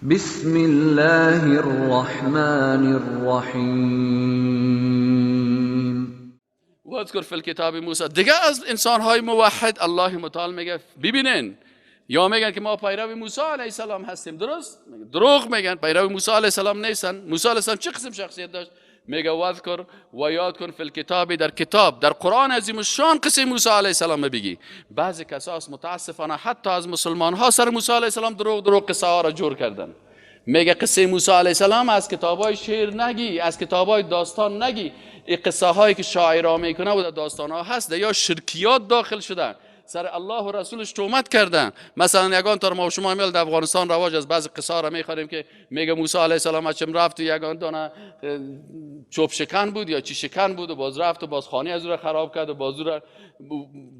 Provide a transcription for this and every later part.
بسم الله الرحمن الرحیم. واذکر فی الکتاب موسی. دیگه از انسانهای موحد الله متعال میگه ببینین، یا میگن که ما پیرو موسی علیه السلام هستیم، درست؟ دروغ میگن، پیرو موسی علیه السلام نیستن. موسی علیه السلام چه قسم شخصیت داشت؟ میگه واذکر و یاد کن فی الکتاب، در کتاب در قرآن عظیم الشان قصه موسی علیه السلام بگی. بعضی کساس متاسفانه حتی از مسلمان ها سر موسی علیه السلام دروغ قصه ها را جور کردن. میگه قصه موسی علیه السلام از کتابای شعر نگی، از کتابای داستان نگی. این قصه هایی که شاعرها میکنه و داستان ها هست یا شرکیات داخل شدن، سر الله و رسولش تهمت کردن. مثلا یگان تا ما و شما میل در افغانستان رواج از بعضی قصه ها را میخوریم که میگه موسی علیه السلام چم رفت و یگان دونه چوب شکن بود یا چی شکن بود و باز رفت و باز خانه از او را خراب کرد و باز او را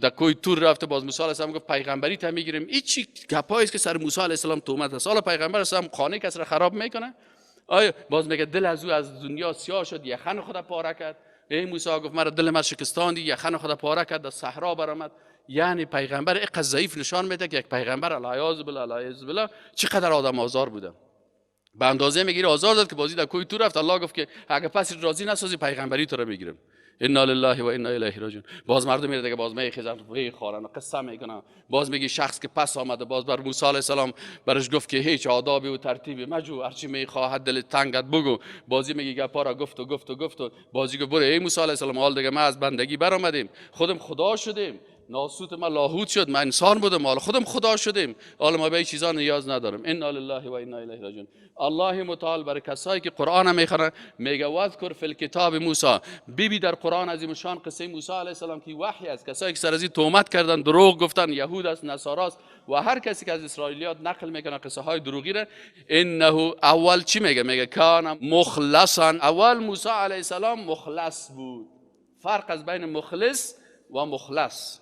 در کوی تور رفت و باز موسی علیه السلام گفت پیغمبری تا میگیریم. این چی گپایی است که سر موسی علیه السلام تهمت است؟ حالا پیغمبر هم خانه کس را خراب میکنه؟ آیا باز میگه دل از او از دنیا سیاه شد، یخن خدا پاره کرد. ای موسی گفت مرا دل من شکستاندی، یخن خدا پاره کرد، از صحرا برآمد. یعنی پیغمبر اینقدر ضعیف نشان میده که یک پیغمبر العیاذ بالله چقدر آدم آزار بوده. به اندازه میگیره آزار داد که بازی در کوی تو رفت. الله گفت که اگه پس راضی نسازی پیغمبری تو رو میگیرم. انا لله و انا الیه راجعون. باز مردم میره دیگه باز میخیزن وی خورن و قصه میکنن. باز میگی شخص که پس آمده باز بر موسی علیه السلام برش گفت که هیچ آدابی و ترتیبی مجو، هرچی میخواهد دل تنگت بگو. بازی میگی گپا را گفت و بازی گفت برو ای موسی علیه السلام حال دیگه ما از بندگی برآمدیم، خودم خدا شدیم، ناسوت ما لاهوت شد، ما انسان بودم حالا خودم خدا شدیم، حالا ما به این چیزا نیاز ندارم. انا لله و انا الیه راجعون. الله متعال برای کسایی که قرآن میخونن میگه واذکر فی الکتاب موسی، ببین در قرآن عظیم شان قصه موسی علیه السلام که وحی است. کسایی که سر از این تهمت کردن، دروغ گفتن، یهود است، نصارا است و هر کسی که از اسرائیلیات نقل میکنه قصه های دروغی را، انه اول چی میگه؟ میگه کان مخلصا. اول موسی علیه السلام مخلص بود. فرق از بین مخلص و مخلص.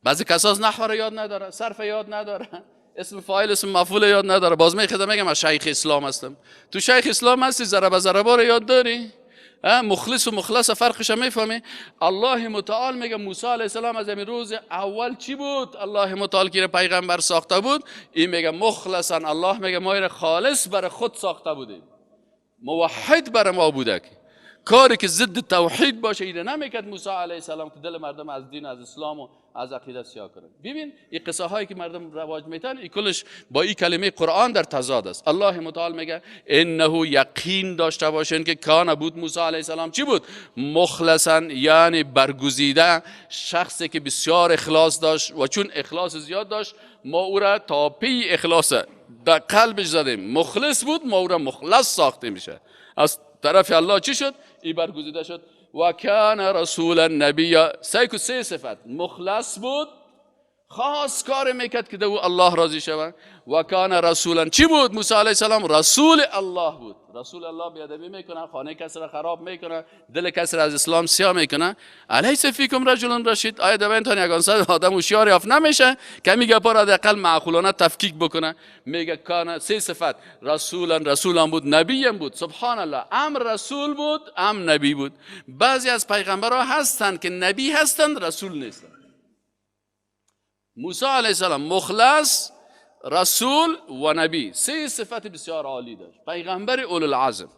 بعضی کساس نحو را یاد نداره، صرف یاد نداره، اسم فاعل اسم مفعول یاد نداره، باز میخواد میگم من شیخ اسلام هستم. تو شیخ اسلام هستی، ضرب ضربا رو یاد داری؟ مخلص و مخلص فرقش میفهمی؟ الله متعال میگه موسی علیه السلام از همین روز اول چی بود؟ الله متعال که پیغمبر ساخته بود، این میگه مخلصا. الله میگه ما را خالص برای خود ساخته بودیم، موحد برای ما بوده. کاری که ضد توحید باشه ایده نمیکرد موسی علیه السلام که دل مردم از دین، از اسلام و از عقیده سیاه کنه. ببین این قصه هایی که مردم رواج میتن این کلش با این کلمه قرآن در تضاد است. الله متعال میگه انه یقین داشته باشین که کان بود موسی علیه السلام چی بود؟ مخلصا، یعنی برگزیده، شخصی که بسیار اخلاص داشت و چون اخلاص زیاد داشت ما او را تا پی اخلاص در قلبش زدیم. مخلص بود، ما او را مخلص ساخته میشه. از طرف الله چی شد؟ ای برگزیده شد. و کان رسول النبی، سه صفت. مخلص بود، خاص کار میکرد که دو الله راضی شود. و کان رسولا، چی بود موسی علیه السلام؟ رسول الله بود. رسول الله بیادبی میکنه، خانه کسی را خراب میکنه، دل کسی را از اسلام سیاه میکنه. الیس فیکم رجل رشید؟ آیا در بینتان یگان صد آدم هوشیار یافت نمیشه که میگه پر حداقل معقولانه تفکیک بکنه؟ میگه کان سه صفت. رسولا بود، نبی بود. سبحان الله، ام رسول بود ام نبی بود. بعضی از پیغمبرها هستند که نبی هستند رسول نیستند. موسی علیه السلام مخلص، رسول و نبی، سه صفت بسیار عالی داشت. پیغمبر اول العزم.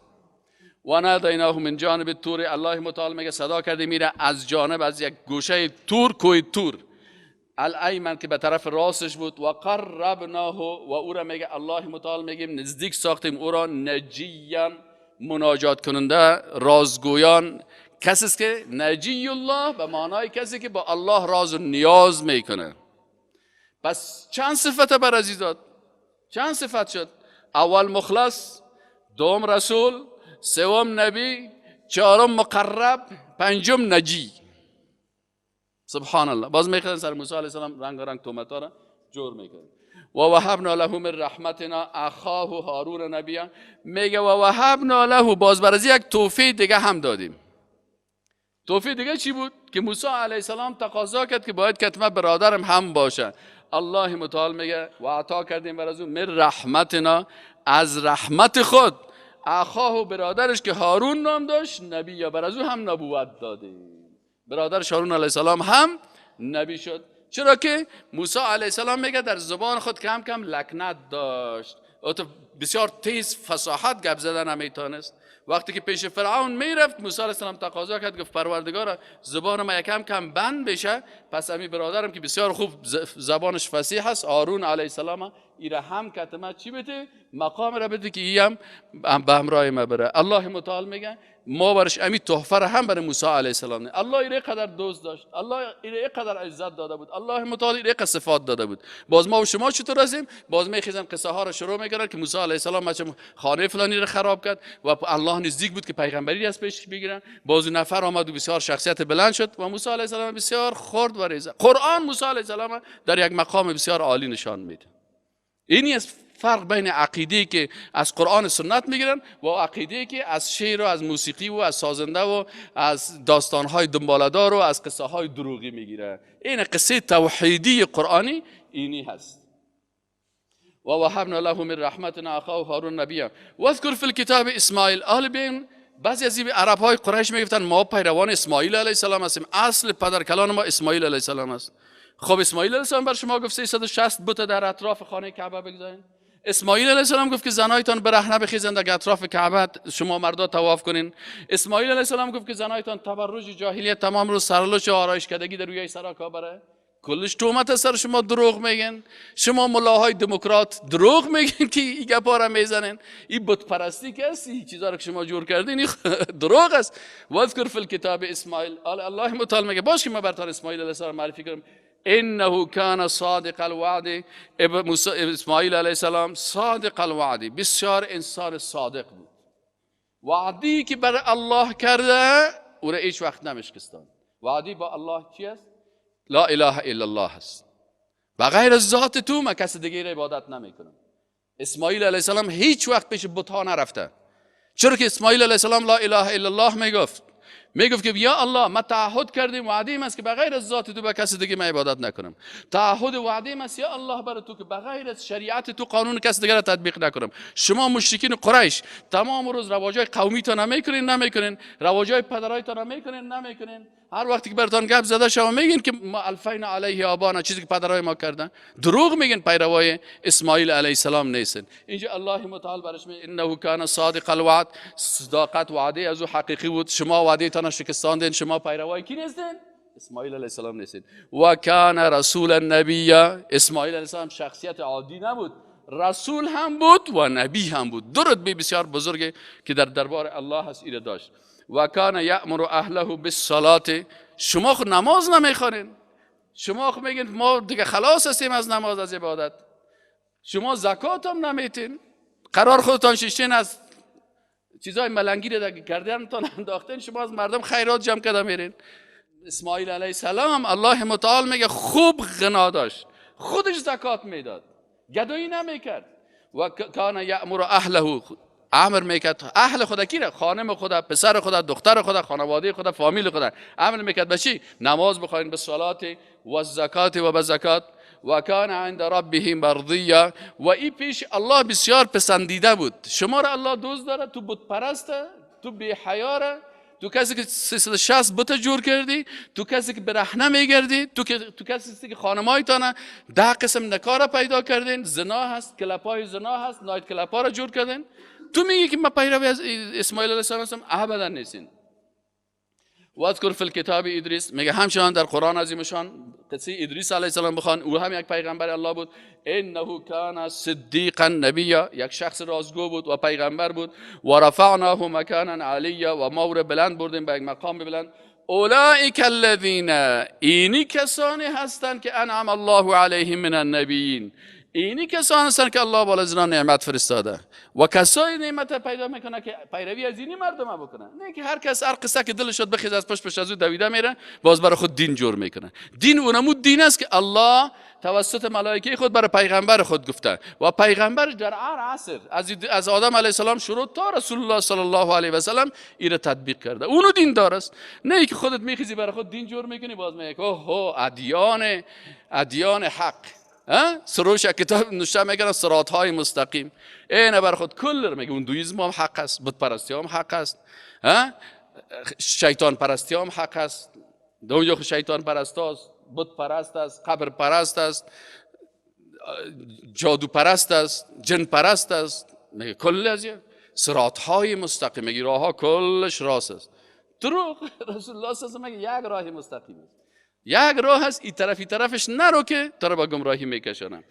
و نادیناه من جانب طور، الله متعال میگه صدا کرده میره از جانب، از یک گوشه طور، کوه طور الایمن که به طرف راستش بود. و قربناه، و او را میگه الله متعال میگه نزدیک ساختیم او را نجیا، مناجات کننده، رازگویان. کسی است که نجی الله به معنای کسی که با الله راز و نیاز میکنه. پس چند صفت بر عزیزات؟ چند صفت شد؟ اول مخلص، دوم رسول، سوم نبی، چهارم مقرب، پنجم نجی. سبحان الله. باز میخواد سر موسی علیه السلام رنگ تهمت‌ها را جور میکنه. و وهبنا له من رحمتنا اخاه هارون نبیا. میگه و وهبنا له، باز بر از یک توفیق دیگه هم دادیم. توفیق دیگه چی بود؟ که موسی علیه السلام تقاضا کرد که باید کتمه برادرم هم باشه. الله متعال میگه و عطا کردیم بر از اون من رحمتنا، از رحمت خود، اخاه برادرش که هارون نام داشت نبی، یا بر از اون هم نبوت دادیم. برادرش هارون علیه السلام هم نبی شد. چرا که موسی علیه السلام میگه در زبان خود کم کم لکنت داشت. او تو بسیار تیز فصاحت گپ زدن نمیتونست. وقتی که پیش فرعون میرفت موسی علیه السلام تقاضا کرد، گفت پروردگارا زبان ما یکم کم بند بشه، پس امی برادرم که بسیار خوب زبانش فصیح است، هارون علیه السلام ایره هم کتمه چی بده، مقام را بده که ایم به همراه ما بره. الله متعال میگه ما برش امی تحفه را هم برای موسی علیه السلام نه. الله ایره قدر دوست داشت، الله ایره قدر عزت داده بود، الله متعال ایره قدر صفات داده بود. باز ما و شما چطور هستیم؟ باز میخیزن قصه ها را شروع میکنن که موسی علیه السلام مثلا خانه فلانی را خراب کرد و الله نزدیک بود که پیغمبری از پیش بگیرن. باز نفر آمد و بسیار شخصیت بلند شد و موسی علیه السلام بسیار خرد و ریزه. قرآن موسی علیه السلام در یک مقام بسیار عالی نشان میده. اینی است فرق بین عقیده که از قرآن سنت میگیرن و عقیده که از شعر و از موسیقی و از سازنده و از داستانهای دنباله‌دار و از قصه های دروغی میگیره. این قصه توحیدی قرآنی اینی هست. و وهبنا له من رحمتنا اخاه هارون نبیا واذکر فی الکتاب اسماعیل. اهل بین بعضی از عرب های قریش میگفتن ما پیروان اسماعیل علیه السلام هستیم، اصل پدر کلان ما اسماعیل علیه السلام است. خب اسماعیل علیه السلام بر شما گفت 360 بت در اطراف خانه کعبه بگذارین. اسماعیل علیه السلام گفت که زنایتان برهنه بخیزند در اطراف کعبه شما مردا طواف کنین. اسماعیل علیه السلام گفت که زنایتان تبرج جاهلیت تمام رو سرلوچ و آرایش کردگی در روی سراکا بره. کلش تومت سر شما دروغ میگن. شما ملاهای دموکرات دروغ میگن که این گپا را میزنن. این بت پرستی که است، این چیزا رو که شما جور کردین این دروغ است. واذکر فی الکتاب اسماعیل. الله متعال میگه باش که ما براتون اسماعیل علیه السلام معرفی کنم. انه کان صادق الوعد. اسماعیل علیه السلام صادق الوعد، بسیار انسان صادق بود. وعدی که برای الله کرده او را هیچ وقت نمیشکستان. وعدی با الله چی است؟ لا اله الا الله هست. بغیر از ذات تو من کس دیگه را عبادت نمیکنم. اسماعیل علیه السلام هیچ وقت پیش بت‌ها نرفته. چرا که اسماعیل علیه السلام لا اله الا الله میگفت که یا الله ما تعهد کردیم وعدیم است که بغیر از ذات تو به کسی دیگه من عبادت نکنم. تعهد وعدیم است یا الله برای تو که بغیر از شریعت تو قانون کسی دیگه را تطبیق نکنم. شما مشرکین قریش تمام روز رواجای قومی تا نمیکنین، رواجای پدرای تا نمیکنین. هر وقتی که براتون گپ زده شما میگین که ما الفینا علیه آبانا، چیزی که پدرای ما کردن. دروغ میگن، پیروای اسماعیل علیه السلام نیستن. اینجا الله متعال برش میگه انه کان صادق الوعد، صداقت وعده از او حقیقی بود. شما وعده تان شکستاندین، شما پیروای کی نیستین؟ اسماعیل علیه السلام نیستین. و کان رسول النبی. اسماعیل علیه السلام شخصیت عادی نبود، رسول هم بود و نبی هم بود. دو رتبه بسیار بزرگی که در دربار الله هست ایره داشت. و کان یأمر اهله بالصلاة. شما خود نماز نمیخوانین، شما خود میگین ما دیگه خلاص هستیم از نماز، از عبادت. شما زکات هم نمیتین، قرار خودتان شیشتین از چیزای ملنگی رو در گردنتان انداختین، شما از مردم خیرات جمع کرده میرین. اسماعیل علیه السلام الله متعال میگه خوب غنا داشت، خودش زکات میداد، گدایی نمیکرد. و کان یأمر اهله، امر میکرد اهل خدا کی را؟ خانم خدا، پسر خدا، دختر خدا، خانواده خدا، فامیل خدا. امر میکرد به چی؟ نماز بخواین، به صلات و زکات و به زکات. و کان عند ربه مرضیه. و این پیش الله بسیار پسندیده بود. شما را الله دوست داره، تو بت پرسته، تو بی حیا، تو کسی که 360 بت جور کردی، تو کسی که برهنه میگردی، تو کسی که خانمایتان 10 قسم نکار پیدا کردین، زنا هست، کلپای زنا هست، نایت کلپا را جور کردین. تو میگی که ما پیروی از اسماعیل علیه السلام هستم؟ ابدا نیستین. واذکر فی الکتاب ادریس. میگه همچنان در قرآن عظیمشان قصه ادریس علیه السلام بخوان، او هم یک پیغمبر الله بود. انه کان صدیقا نبیا، یک شخص رازگو بود و پیغمبر بود. و رفعناه مکانا علیا، و ما او را بلند بردیم به یک مقام بلند. اولئک الذین، اینی کسانی هستند که انعم الله علیهم من النبیین. اینی کسانی هستند که الله بالا از نعمت فرستاده. و کسایی نعمت پیدا میکنه که پیروی از اینی مردم بکنه. نه که هر کس هر قصه که دلش شد بخیز از پشت از او دویده میره، باز برای خود دین جور میکنه. دین اونمود دین است که الله توسط ملائکه خود برای پیغمبر خود گفته و پیغمبر در هر عصر از آدم علیه السلام شروع تا رسول الله صلی الله علیه و سلم این تطبیق کرده. اونو دین دار است. نه که خودت میخیزی برای خود دین جور میکنی، باز میگی اوه ادیان حق. سروش کتاب نوشته میگن صراط های مستقیم. اینه بر خود کل میگه هندویسم هم حق است، بت پرستی هم حق است، شیطان پرستی هم حق است. دو شیطان پرست است، بت پرست است، قبر پرست است، جادو پرست است، جن پرست است. میگه کل از صراط های مستقیم، میگه راه ها کلش راست است. دروغ. رسول الله صلی الله علیه و یک راه مستقیم است، یک راه هست، این طرفش نرو که تو رو با گمراهی میکشونم.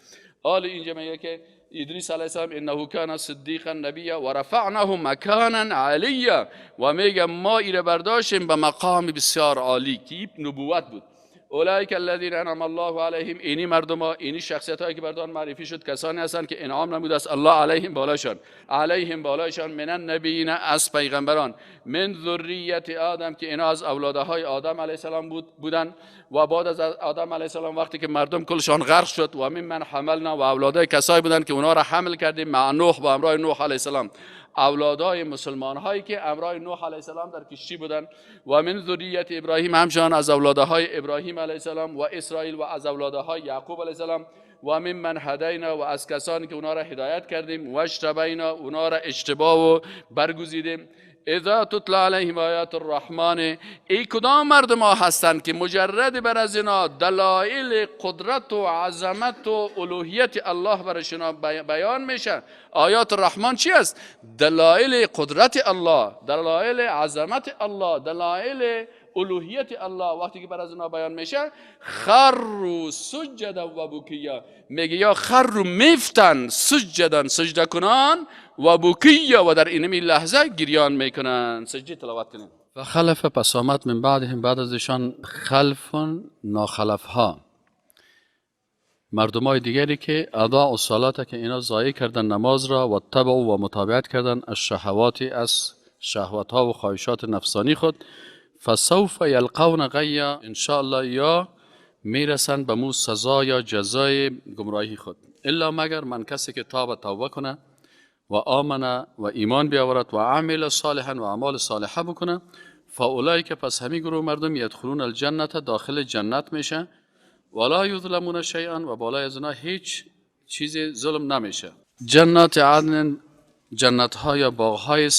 حال اینجا میگه که ادریس علیه السلام انه کان صدیقا نبیا و رفعناه مکانا علیا، و میگه ما ایره برداشتیم به مقام بسیار عالی که نبوت بود. اولئک الذین انعم الله علیهم، اینی مردم ها، اینی شخصیت هایی که بردان معرفی شد، کسانی هستند که انعام نموده است الله علیهم بالایشان من النبیین، از پیغمبران، من ذریت آدم که اینا از اولادهای آدم علیه السلام بودن، و بعد از آدم علیه السلام وقتی که مردم کلشان غرق شد، و من حملنا، و اولادای کسایی بودن که اونا را حمل کردیم مع نوح، با همراه نوح علیه السلام، اولادای مسلمان هایی که همراه نوح علیه السلام در کشتی بودن، و من ذریت ابراهیم، همچنان از اولادهای ابراهیم علیه السلام، و اسرائیل، و از اولادهای یعقوب علیه السلام، و من هدینا، و از کسانی که اونا را هدایت کردیم، و اجتبینا، اونا را اجتبا و برگزیدیم. اذا تتلی علیهم آیات الرحمن، ای کدام مردم ها هستند که مجرد بر از اینا دلایل قدرت و عظمت و الوهیت الله برشون بیان میشه. آیات الرحمن چی است؟ دلایل قدرت الله، دلایل عظمت الله، دلایل الوهیت الله. وقتی که بر از اینا بیان میشه، خروا سجدا و بکیا، میگه یا خروا میفتن سجدا، سجده کنان، و بکیا، و در این لحظه گریان میکنن. سجده تلاوت کنن. و خلف، پس آمد من بعدهم، بعد از ایشان، خلف، ناخلف ها، مردمای دیگری که اضاعوا الصلاة، که اینا ضایع کردن نماز را، و تبعوا، و متابعت کردن الشهوات، از شهوات ها و خواهشات نفسانی خود، فسوف یلقون غیا، ان شاء الله یا میرسند به مو سزا یا جزای گمراهی خود. الا مگر من کسی که توبه کنه، و آمنه، و ایمان بیاورد، و عمل صالحا، و اعمال صالحه بکنه، فاولئک، پس همین گروه مردم، یدخلون الجنه، داخل جنت میشه، ولا یظلمون شیئا، و بالای از اینا هیچ چیز ظلم نمیشه. جنات عدن، جنت ها یا باغ های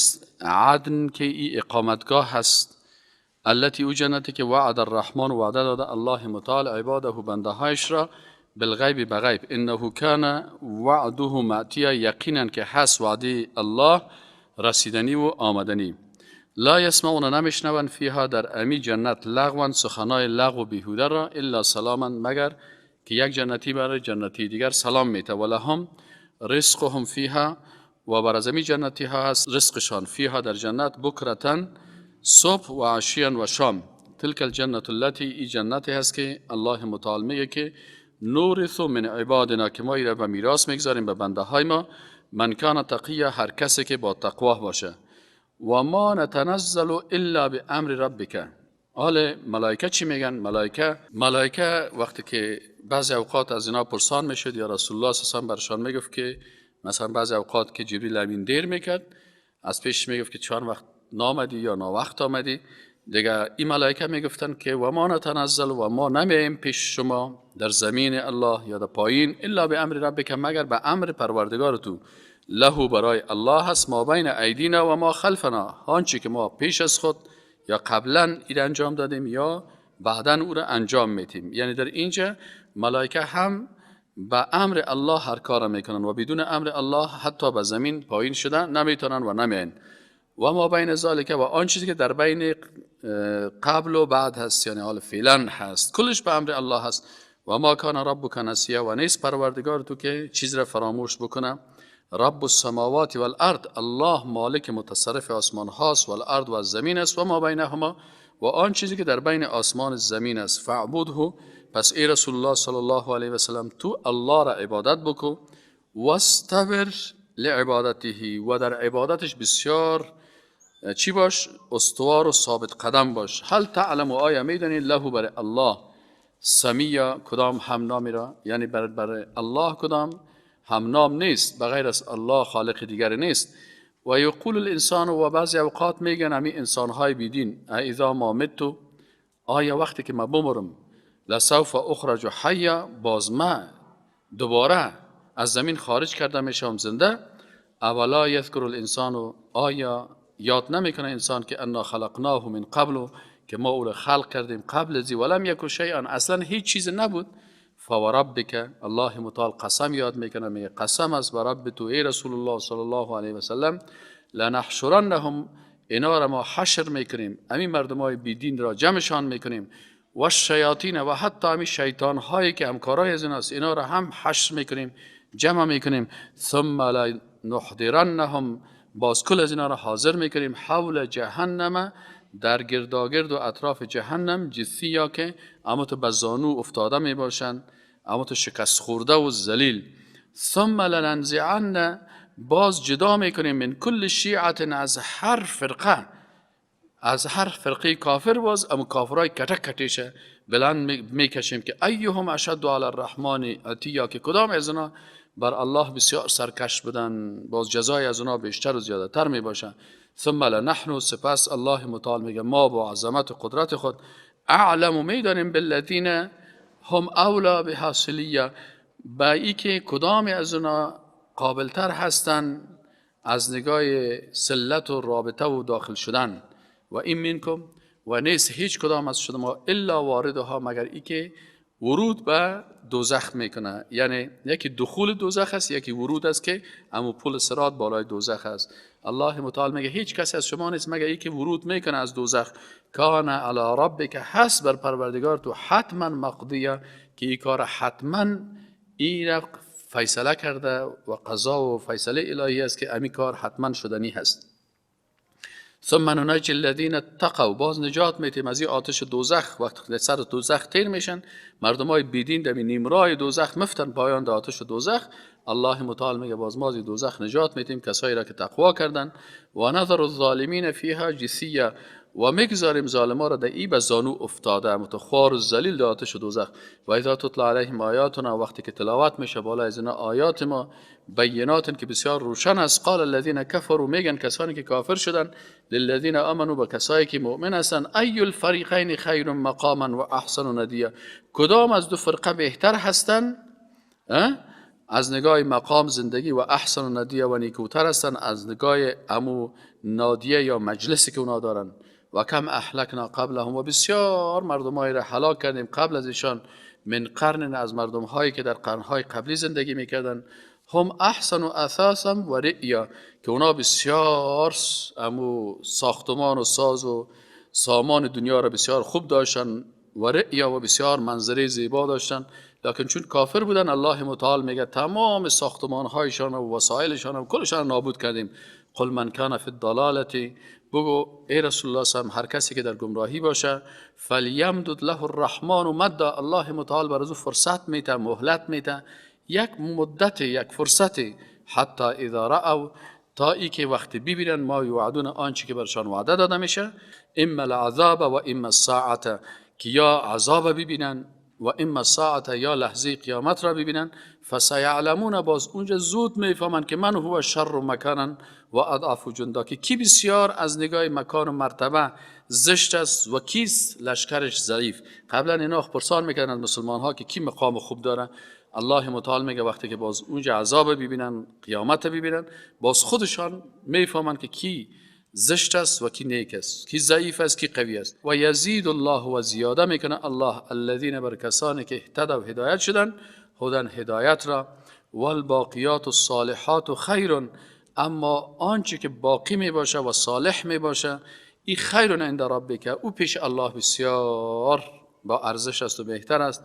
عدن که ای اقامتگاه هست، التي او جنتی که وعد الرحمن، وعده داده الله متعال عباده، بنده هایش را، بالغیب، بغیب، انه کان وعده مأتیا، یقینا که هست وعده الله رسیدنی و آمدنی. لا یسمعون، نمیشنون، فیها، در امی جنت، لغوا، سخنای لغو و بیهوده را، الا سلاما، مگر که یک جنتی برای جنتی دیگر سلام میته، ولهم رزقهم فیها، و بر از امی جنتی ها هست رزقشان، فیها، در جنت، بکرتن، صبح، و عشیا، و شام. تلک الجنة التي، ای جنتی هست که الله متعال میگه که نورث من عبادنا، که ما ایره به میراث میگذاریم به بنده های ما، من کان تقیا، هر کسی که با تقوا باشه، و ما نتنزل الا بامر ربک. حال ملائکه چی میگن؟ ملائکه وقتی که بعضی اوقات از اینا پرسان میشد، یا رسول الله صلی الله علیه و برشان میگفت که مثلا بعضی اوقات که جبریل امین دیر میکرد، از پیش میگفت که چند وقت نامدی یا ناوقت آمدی دیگه. این ملائکه میگفتن که و ما نتنزل، و ما نمیم پیش شما در زمین الله یا در پایین، الا به امر ربک، مگر به امر پروردگار تو، له، برای الله هست، ما بین ایدینا و ما خلفنا، آنچه که ما پیش از خود یا قبلا ایر انجام دادیم یا بعدا او را انجام میتیم. یعنی در اینجا ملائکه هم به امر الله هر کار میکنن، و بدون امر الله حتی به زمین پایین شدن نمیتونن و نمین. و ما بین ذالک، و آن چیزی که در بین قبل و بعد هست، یعنی حال فعلا هست، کلش به امر الله هست. و ما کان ربک نسیا، و نیست پروردگار تو که چیز را فراموش بکنه. رب السماوات والارض، الله مالک متصرف آسمان هاست، والارض، و زمین است، و ما بینهما، و آن چیزی که در بین آسمان و زمین است. فاعبده، پس ای رسول الله صلی الله علیه و سلم، تو الله را عبادت بکو، واستبر لعبادته، و در عبادتش بسیار چی باش؟ استوار و ثابت قدم باش. هل تعلم، آیا میدانی، له، برای الله، سمیه، کدام همنامی را، یعنی برای الله کدام همنام نیست، بغیر از الله خالق دیگر نیست. و یقول الانسان، و بعضی اوقات میگن همی انسانهای بیدین، اذا ما متو، آیا وقتی که ما بمرم، لسوف اخرج حیا، باز ما دوباره از زمین خارج کرده میشم زنده. اولا یذکر الانسان، آیا یاد نمیکنه انسان که انا خلقناه من قبل، که ما او را خلق کردیم قبل ازی، ولم یک شیئا، اصلا هیچ چیز نبود. فوربک، الله متعال قسم یاد میکنه، میگه قسم است بر رب تو ای رسول الله صلی الله علیه و سلم، لنحشرنهم، اینا را ما حشر میکنیم، همین مردمای بیدین را جمعشان میکنیم، و الشیاطین، و حتی همین شیطان هایی که همکارای از ایناست، اینا را هم حشر میکنیم، جمع میکنیم، ثم لنحضرنهم، باز کل از اینا را حاضر میکنیم، حول جهنم، در گرداگرد و اطراف جهنم، جثیا که اما تو به زانو افتاده می باشند، اما تو شکست خورده و ذلیل. ثم لننزعن، باز جدا میکنیم، من کل شیعت، از هر فرقه، از هر فرقه کافر، باز اما کافرای کتک کتیشه بلند میکشیم که ایهم اشد علی الرحمن عتیا، که کدام از اونا بر الله بسیار سرکش بدن، باز جزای از اونا بیشتر و زیاده تر می باشه. ثم لنحن، سپس الله متعال میگه ما با عظمت و قدرت خود، اعلم، میدانیم، بالذین هم اولا بحاصلیه، با ای که کدام از اونا قابلتر هستن از نگاه سلت و رابطه و داخل شدن. و این منکم، و نیست هیچ کدام از شما الا واردها، مگر ای که ورود به دوزخ میکنه، یعنی یکی دخول دوزخ است، یکی ورود است که امو پل صراط بالای دوزخ است. الله متعال میگه هیچ کسی از شما نیست مگر ای که ورود میکنه از دوزخ. کان علی ربک، هست بر پروردگار تو حتما مقضیه، که این کار حتما این فیصله کرده و قضا و فیصله الهی است که امی کار حتما شدنی هست. ثم ننجی الذین اتقوا، باز نجات میتیم از این آتش دوزخ. وقتی سر دوزخ تیر میشن، مردمای بیدین در نیمرای دوزخ مفتن پایان در آتش دوزخ. الله متعال میگه باز ما از دوزخ نجات میتیم کسایی را که تقوا کردن. و نظر الظالمین فیها جثیا، و میگذاریم ظالما را در ای به زانو افتاده، متخوار و ذلیل در آتش دوزخ. و اذا تتلی علیهم آیاتنا، وقتی که تلاوت میشه بالا از اینا آیات ما، بینات که بسیار روشن است، قال الذين كفروا، میگن کسانی که کافر شدن، للذین آمنوا، با کسایی که مؤمن هستند، ای الفریقین خیر مقاما و احسن ندیا، کدام از دو فرقه بهتر هستند از نگاه مقام زندگی، و احسن ندیا، و نیکوتر هستند از نگاه امو نادیه یا مجلسی که اونا دارن. و کم اهلکنا قبلهم، و بسیار مردمایی را هلاک کردیم قبل از ایشان، من قرن، از مردمهایی که در قرنهای قبلی زندگی میکردن، هم احسن و اثاثا و رئیا، که اونا بسیار امو ساختمان و ساز و سامان دنیا را بسیار خوب داشتن، و رئیا، و بسیار منظره زیبا داشتن، لکن چون کافر بودن الله متعال میگه تمام ساختمان هایشان و وسایلشان و کلشان نابود کردیم. قل من کان فی الضلالة، بگو ای رسول الله صلی الله علیه و هر کسی که در گمراهی باشه، فلیمدد له الرحمن مدا، الله متعال بر او فرصت میته، مهلت میته، یک مدت، یک فرصت، حتی اذا رأوا، تا ای که وقتی ببینن ما یوعدون، آنچه که برشان وعده داده میشه، اما العذاب و اما الساعه، که یا عذاب ببینن و اما الساعه، یا لحظه قیامت را ببینن، فسیعلمون، باز اونجا زود میفهمن که من هو شر مکانا و اضعف جندا، که کی بسیار از نگاه مکان و مرتبه زشت است و کیست لشکرش ضعیف. قبلا اینا پرسان میکردن مسلمان ها که کی مقام خوب داره، الله متعال میگه وقتی که باز اونجا عذاب ببینن، قیامت ببینن، باز خودشان میفهمن که کی زشت است و کی نیک است، کی ضعیف است کی قوی است. و یزید الله، و زیاده میکنه الله، الذین، بر کسانی که اهتدوا، هدایت شدن، هدن هدایت را، والباقیات الصالحات خیر، اما آنچه که باقی می باشه و صالح می باشه، این خیر عند ربک، او پیش الله بسیار با ارزش است و بهتر است،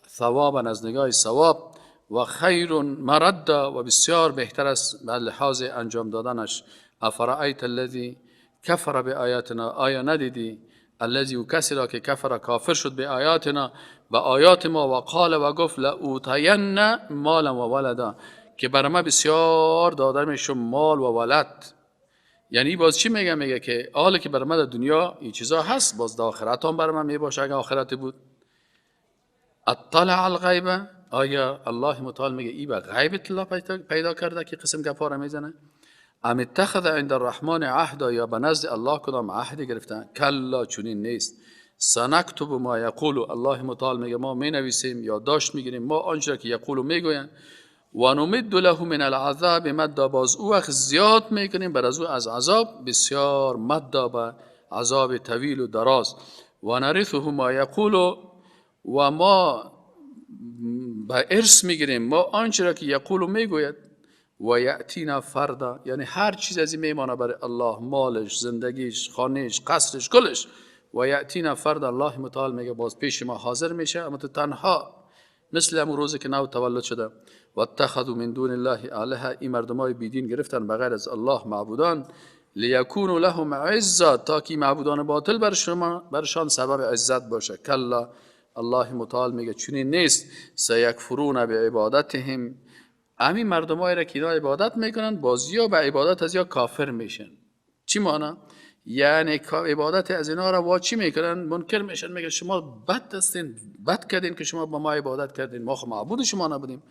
ثوابا، از نگاه ثواب، و خیر مردا، و بسیار بهتر است به لحاظ انجام دادنش. افرأیت الذی کفر بآیاتنا، آیا ندیدی الذی، و کسی را که کفر، کافر شد، به آیاتنا، به آیات ما، و قال، و گفت لأوتین مالا و ولدا، که بر ما بسیار داده میشم مال و ولد. یعنی باز چی میگه؟ میگه که حالا که بر ما در دنیا این چیزا هست، باز در آخرت هم بر ما میباشه اگه آخرت بود. اطلع الغیب، آیا الله متعال میگه ای به غیب اطلاع پیدا کرده که قسم گپاره میزنه؟ ام اتخذ عند الرحمن عهدا، یا به نزد الله کدام عهدی گرفتن؟ کلا، چنین نیست. سنکتب ما یقول، الله متعال میگه ما مینویسیم یا داشت میگیریم ما آنچه که یقول میگوین، و نمد له من العذاب مدا، باز او وقت زیاد میکنیم بر از او از عذاب بسیار، مدا، به عذاب طویل و دراز. و نرثه ما یقول، و ما به ارث میگیریم ما آنچه را که یقول میگوید و یأتینا فردا، یعنی هر چیز از این میمانه برای الله، مالش، زندگیش، خانهش، قصرش، کلش. و یأتینا فردا، الله متعال میگه باز پیش ما حاضر میشه، اما تو تنها، مثل همون روزی که نو تولد شده. و اتخذوا من دون الله الها، این مردمای بیدین گرفتن بغیر از الله معبودان، لیکونوا لهم عزا، تا که معبودان باطل برشان سبب عزت باشه. کلا، الله متعال میگه چنین نیست. سیکفرون بعبادتهم، همین مردمایی را که اینا عبادت میکنن باز یا به عبادت از یا کافر میشن. چی معنی؟ یعنی عبادت از اینا را وا چی میکنن؟ منکر میشن، میگن شما بد هستین، بد کردین که شما با ما عبادت کردین، ما خب معبود شما نبودیم.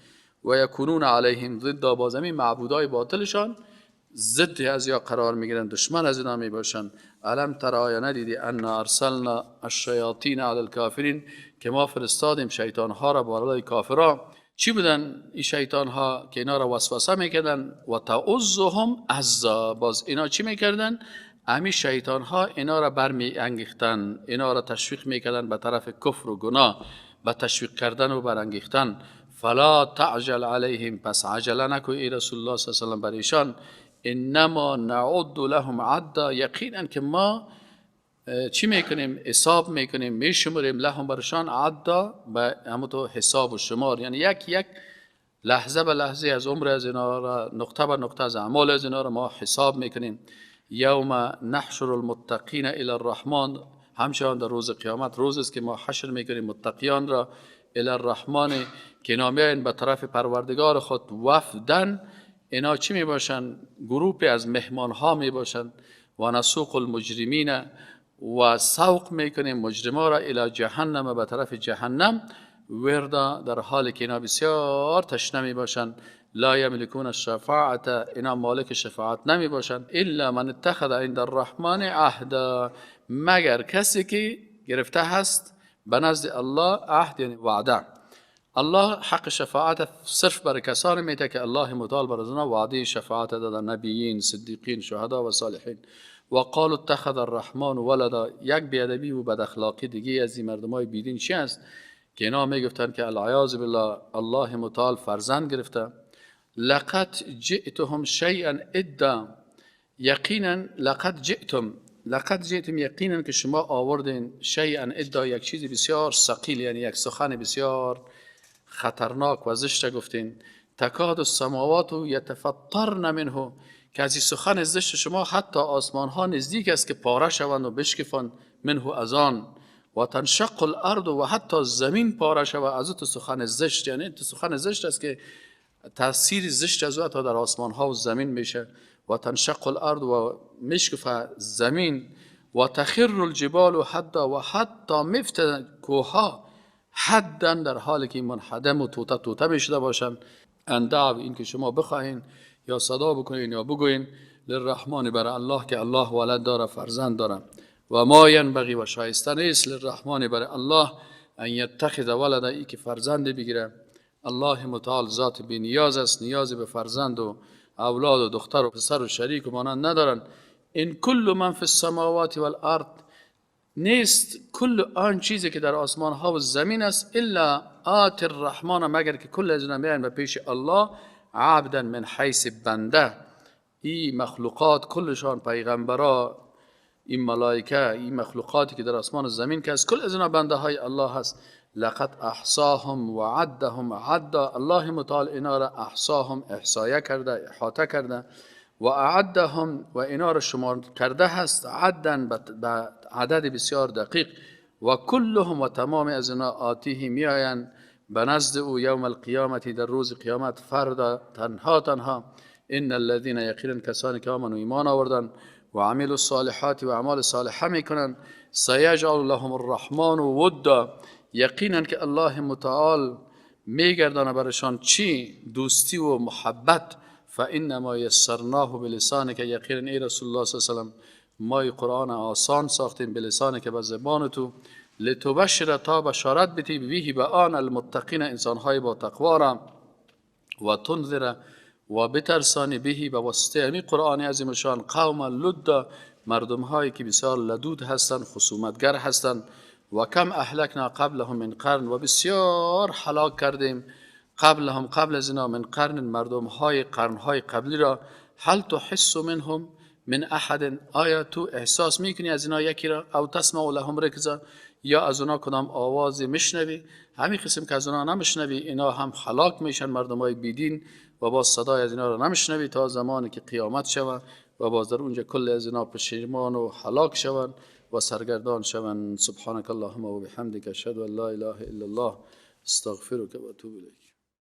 و یکونون علیهم ضد، باز همین معبودای باطلشان ضد از یا قرار میگیرن، دشمن از اینا میباشن. الم تر، آیا ندیدی ان ارسلنا الشیاطین علی الکافرین، که ما فرستادیم شیطان ها را بالای کافرا. چی بودن این شیطان ها که اینا را وسوسه میکردن؟ و تعوذهم عزا، باز اینا چی میکردن؟ همین شیطان ها اینا را برمی انگیختن، اینا را تشویق میکردن به طرف کفر و گناه، به تشویق کردن و برانگیختن. فلا تعجل علیهم، پس عجله نکن ای رسول الله صلی الله علیه و بر ایشان. انما نعد لهم عدا، یقینا که ما چی میکنیم؟ حساب میکنیم، میشمریم لهم برشان عدا، به همون تو حساب و شمار، یعنی یک لحظه به لحظه از عمر از اینا را، نقطه به نقطه از اعمال از اینا را ما حساب میکنیم. یوم نحشر المتقین الی الرحمن، همچنان در روز قیامت روز است که ما حشر میکنیم متقیان را الی الرحمن، که اینا میاین به طرف پروردگار خود. وفدن، اینا چی میباشن؟ گروپی از مهمان ها میباشن. و نسوق المجرمین، و سوق میکنیم مجرما را الی جهنم، به طرف جهنم. وردا، در حالی که اینا بسیار تشنه میباشن. لا یملکون الشفاعت، اینا مالک شفاعت نمی باشند. الا من اتخذ عند الرحمن عهدا، مگر کسی که گرفته هست به نزد الله عهد، یعنی وعده. الله حق شفاعت صرف برای کسانی میده که الله متعال بر ازنا وعده شفاعت داده، نبیین، صدیقین، شهدا و صالحین. و قالوا اتخذ الرحمن ولدا، یک بیادبی و بد اخلاقی دیگه از این مردمای بیدین چی است که اینا میگفتن که العیاذ بالله الله متعال فرزند گرفته. لقد جئتهم شیئا ادا، یقینا لقد جئتم یقینا که شما آوردین شیئا ادا، یک چیزی بسیار ثقیل، یعنی یک سخن بسیار خطرناک و زشت گفتین. تکاد السماوات یتفطرن منه، که از این سخن زشت شما حتی آسمان ها نزدیک است که پاره شوند و بشکفند. منه از آن. و تنشق الارض، و حتی زمین پاره شود از تو سخن زشت، یعنی تو سخن زشت است که تاثیر زشت از او تا در آسمان ها و زمین میشه. و تنشق الارض، و میشکفه زمین. و تخر الجبال حدا، و حتی میفته کوها حدا، در حالی که منحدم و توته میشده باشن. اندعو، این که شما بخواین یا صدا بکنین یا بگوین، للرحمن، برای الله که الله ولد داره، فرزند داره. و ما ینبغی، و شایسته نیست، للرحمن، برای الله، ان یتخذ ولدا، ای که فرزند بگیره. الله متعال ذات بی نیاز است، نیازی به فرزند و اولاد و دختر و پسر و شریک و مانند ندارن. این کل من فی السماوات والارض، نیست کل آن چیزی که در آسمان ها و زمین است، الا آت الرحمن، مگر که کل از اینا میان به پیش الله عبدا، من حیث بنده. این مخلوقات کلشان، پیغمبرا، این ملائکه، این مخلوقاتی که در آسمان و زمین که از کل از اینا بنده های الله هست. لقد احصاهم و عدهم عدا، الله متعال اینا را احصاهم، احصایه کرده، احاطه کرده. و اعدهم، و اینا را شمار کرده هست، عدن، به عدد بسیار دقیق. و کلهم، و تمام از اینا، آتیه میآیند به نزد او یوم القیامتی، در روز قیامت، فردا، تنها. ان الذين، یقینا کسانی که آمنوا ایمان آوردن و عملوا الصالحات، و اعمال صالحه میکنن، سیجعل لهم الرحمن ودا، یقینا که الله متعال میگردانه برشان چی؟ دوستی و محبت. فانما یسرناه بلسانک، یقینا ای رسول الله صلی الله علیه و سلم ما قرآن آسان ساختیم به لسانک، به زبان تو. لتبشر، تا بشارت بدی، به به آن المتقین، انسانهای با تقوا را. و تنذر، و بترسانی، به به واسطه همین قرآن عظیمشان، قوم لد، مردم هایی که بسیار لدود هستند، خصومتگر هستند. و کم اهلکنا قبلهم من قرن، و بسیار هلاک کردیم قبلهم قبل از اینا من قرن مردم های قرن های قبلی را. هل تحس منهم من احد، آیا تو احساس میکنی از اینا یکی را؟ او تسمع لهم رکزا، یا از اونا کدام آوازی میشنوی؟ همین قسم که از اونا نمیشنوی اینا هم هلاک میشن مردم های بیدین و باز صدای از اینا را نمیشنوی تا زمانی که قیامت شود و باز در اونجا کل از اینا پشیمان و هلاک شوند و سرگردان شوند. سبحانك اللهم و بحمدک اشهد ان لا اله الا الله استغفرك و اتوب الیک.